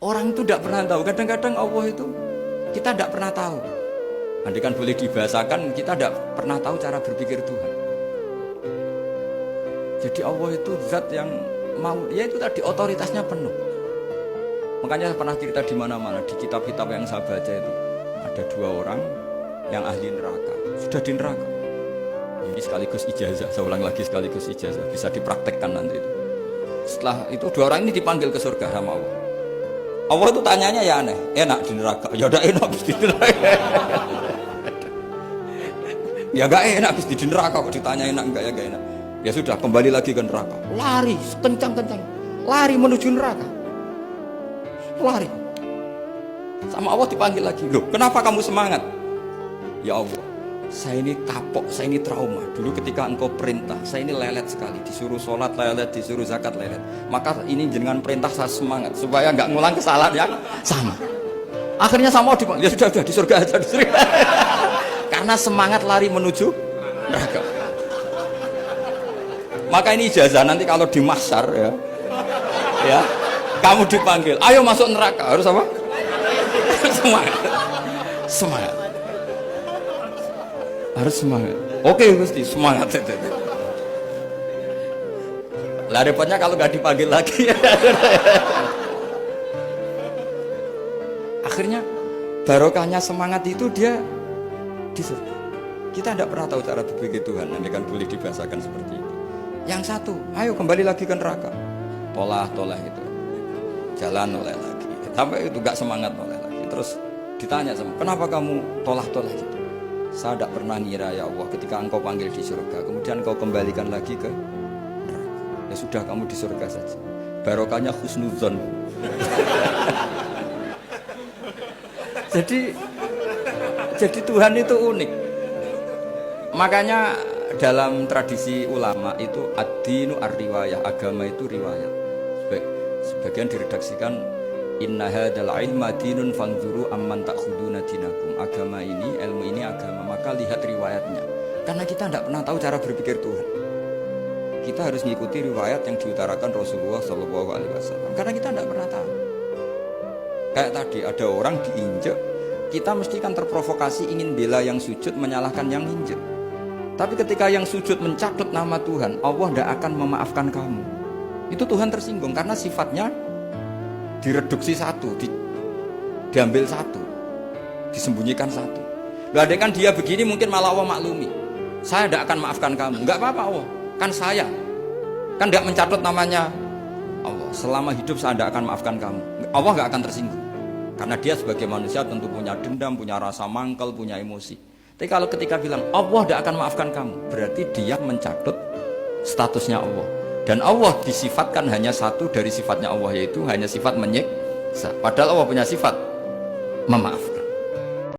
Orang itu tidak pernah tahu. Kadang-kadang Allah itu kita tidak pernah tahu. Andai kan boleh dibahasakan, kita tidak pernah tahu cara berpikir Tuhan. Jadi Allah itu zat yang mau, ya itu tadi otoritasnya penuh. Makanya saya pernah cerita di mana-mana, di kitab-kitab yang saya baca itu ada 2 orang yang ahli neraka, sudah di neraka. Ini sekaligus ijazah, saya ulang lagi sekaligus ijazah, bisa dipraktekkan nanti itu. Setelah itu 2 orang ini dipanggil ke surga sama Allah. Allah itu tanyanya ya aneh, enak di neraka, ya udah enak di neraka. Ya gak enak di neraka kok ditanya enak enggak, ya gak enak. Ya sudah kembali lagi ke neraka, lari kencang-kencang, lari menuju neraka, lari. Sama Allah dipanggil lagi, loh kenapa kamu semangat? Ya Allah, saya ini kapok, saya ini trauma. Dulu ketika engkau perintah, saya ini lelet sekali. Disuruh sholat lelet, disuruh zakat lelet. Maka ini dengan perintah saya semangat supaya nggak ngulang kesalahan yang sama. Akhirnya sama dipanggil, ya sudah di surga aja, di surga. Karena semangat lari menuju neraka. Maka ini ijazah nanti kalau di mahsyar ya, kamu dipanggil, ayo masuk neraka, harus apa? Semangat, semangat. Harus semangat. Oke Gusti, semangat. Lah repotnya kalau nggak dipanggil lagi. Akhirnya barokahnya semangat itu dia di surga. Kita tidak pernah tahu cara berpikir Tuhan. Nanti kan boleh dibahasakan seperti itu. Yang satu, ayo kembali lagi ke neraka. Tolah itu, jalan noleh lagi. Sampai itu nggak semangat noleh lagi. Terus ditanya sama, kenapa kamu tolah gitu? Saya tidak pernah ngira ya Allah ketika engkau panggil di surga kemudian engkau kembalikan lagi ke neraka. Ya sudah kamu di surga saja, barokahnya husnudzon. jadi Tuhan itu unik. Makanya dalam tradisi ulama itu ad-dinu ar-riwayah, agama itu riwayat. Sebagian diredaksikan inna hadzal ilma dinun fanzuru amman ta'khuduna dinakum. Agama ini, ilmu ini agama, maka lihat riwayatnya. Karena kita tidak pernah tahu cara berpikir Tuhan. Kita harus mengikuti riwayat yang diutarakan Rasulullah SAW. Karena kita tidak pernah tahu. Kayak tadi ada orang diinjek, kita mesti kan terprovokasi ingin bela yang sujud menyalahkan yang injek. Tapi ketika yang sujud mencatat nama Tuhan, Allah tidak akan memaafkan kamu. Itu Tuhan tersinggung karena sifatnya direduksi satu, diambil satu, disembunyikan satu. Loh ada kan dia begini mungkin malah Allah maklumi. Saya tidak akan maafkan kamu. Enggak apa-apa Allah, kan saya. Kan tidak mencatat namanya Allah. Selama hidup saya tidak akan maafkan kamu. Allah enggak akan tersinggung. Karena dia sebagai manusia tentu punya dendam, punya rasa mangkel, punya emosi. Tapi kalau ketika bilang Allah tidak akan maafkan kamu, berarti dia mencatat statusnya Allah. Dan Allah disifatkan hanya satu dari sifatnya Allah, yaitu hanya sifat menyiksa. Padahal Allah punya sifat memaafkan.